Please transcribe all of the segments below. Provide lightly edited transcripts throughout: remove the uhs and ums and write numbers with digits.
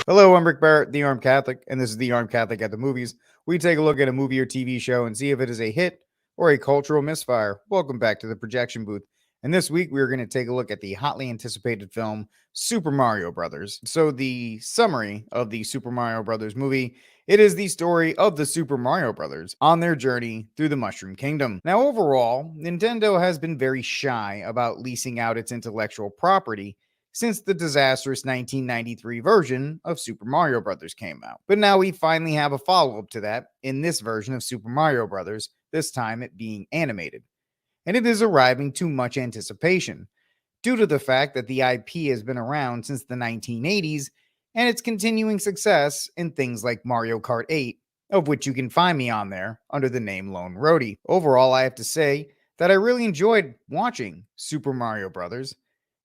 Hello, I'm Rick Barrett, the Armed Catholic, and this is the Armed Catholic at the Movies. We take a look at a movie or TV show and see if it is a hit or a cultural misfire. Welcome back to the projection booth. And this week we are going to take a look at the hotly anticipated film Super Mario Brothers. So the summary of the Super Mario Brothers movie, it is the story of the Super Mario Brothers on their journey through the Mushroom Kingdom. Now overall, Nintendo has been very shy about leasing out its intellectual property since the disastrous 1993 version of Super Mario Bros. Came out. But now we finally have a follow-up to that in this version of Super Mario Bros., this time it being animated. And it is arriving to much anticipation, due to the fact that the IP has been around since the 1980s and its continuing success in things like Mario Kart 8, of which you can find me on there under the name Lone Roadie. Overall, I have to say that I really enjoyed watching Super Mario Bros.,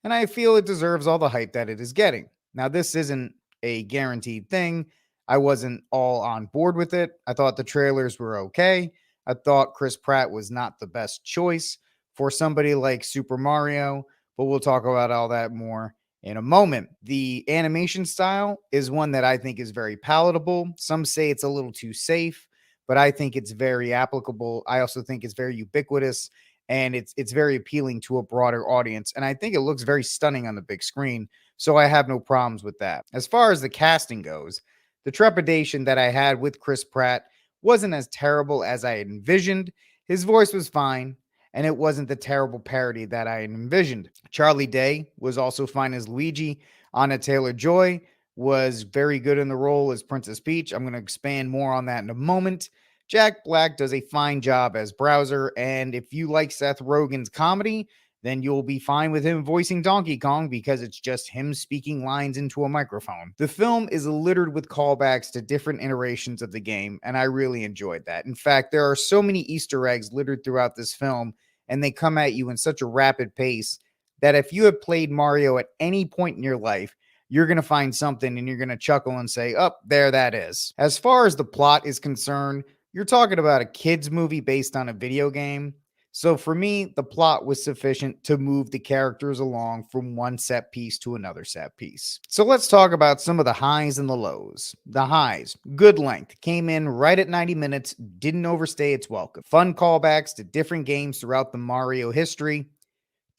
and I feel it deserves all the hype that it is getting. Now, this isn't a guaranteed thing. I wasn't all on board with it. I thought the trailers were okay. I thought Chris Pratt was not the best choice for somebody like Super Mario, but we'll talk about all that more in a moment. The animation style is one that I think is very palatable. Some say it's a little too safe, but I think it's very applicable. I also think it's very ubiquitous, and it's very appealing to a broader audience, and I think it looks very stunning on the big screen, so I have no problems with that. As far as the casting goes, the trepidation that I had with Chris Pratt wasn't as terrible as I had envisioned. His voice was fine, and it wasn't the terrible parody that I had envisioned. Charlie Day was also fine as Luigi. Anna Taylor-Joy was very good in the role as Princess Peach. I'm going to expand more on that in a moment. Jack Black does a fine job as Bowser, and if you like Seth Rogen's comedy, then you'll be fine with him voicing Donkey Kong because it's just him speaking lines into a microphone. The film is littered with callbacks to different iterations of the game, and I really enjoyed that. In fact, there are so many Easter eggs littered throughout this film, and they come at you in such a rapid pace that if you have played Mario at any point in your life, you're going to find something and you're going to chuckle and say, oh, there that is. As far as the plot is concerned, you're talking about a kid's movie based on a video game. So for me, the plot was sufficient to move the characters along from one set piece to another set piece. So let's talk about some of the highs and the lows. The highs, good length, came in right at 90 minutes, didn't overstay its welcome. Fun callbacks to different games throughout the Mario history.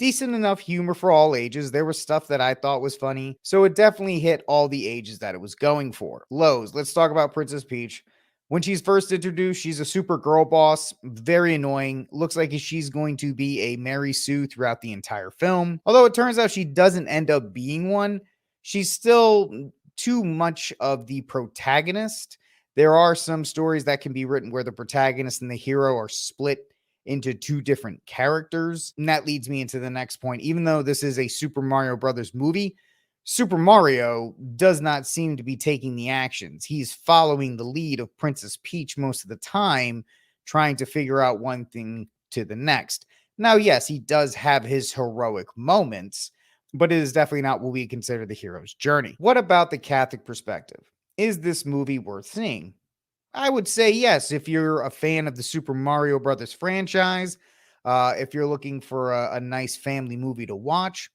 Decent enough humor for all ages. There was stuff that I thought was funny, so it definitely hit all the ages that it was going for. Lows, let's talk about Princess Peach. When she's first introduced, she's a super girl boss, very annoying. Looks like she's going to be a Mary Sue throughout the entire film. Although it turns out she doesn't end up being one, she's still too much of the protagonist. There are some stories that can be written where the protagonist and the hero are split into two different characters. And that leads me into the next point. Even though this is a Super Mario Brothers movie, Super Mario does not seem to be taking the actions. He's following the lead of Princess Peach most of the time, trying to figure out one thing to the next. Now, yes, he does have his heroic moments, but it is definitely not what we consider the hero's journey. What about the Catholic perspective? Is this movie worth seeing? I would say yes, if you're a fan of the Super Mario Brothers franchise, if you're looking for a nice family movie to watch.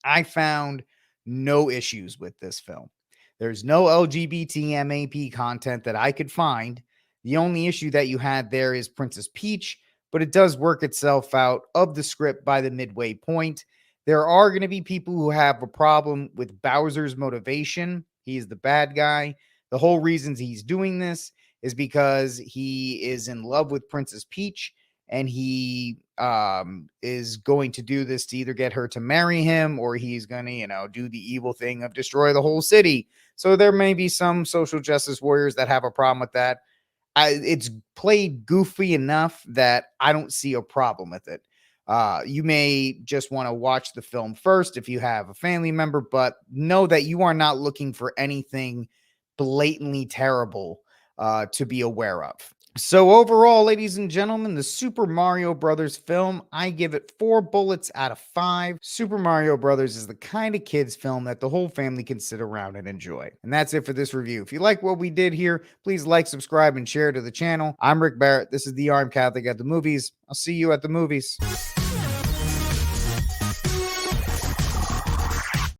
I found no issues with this film. There's no LGBT MAP content that I could find. The only issue that you had there is Princess Peach, but it does work itself out of the script by the midway point. There are going to be people who have a problem with Bowser's motivation. He's the bad guy. The whole reasons he's doing this is because he is in love with Princess Peach, and he is going to do this to either get her to marry him, or he's going to, do the evil thing of destroy the whole city. So there may be some social justice warriors that have a problem with that. It's played goofy enough that I don't see a problem with it. You may just want to watch the film first if you have a family member, but know that you are not looking for anything blatantly terrible to be aware of. So overall, ladies and gentlemen, the Super Mario Brothers film, I give it 4 bullets out of 5. Super Mario Brothers is the kind of kids film that the whole family can sit around and enjoy. And that's it for this review. If you like what we did here, please like, subscribe, and share to the channel. I'm Rick Barrett. This is the Armed Catholic at the Movies. I'll see you at the movies.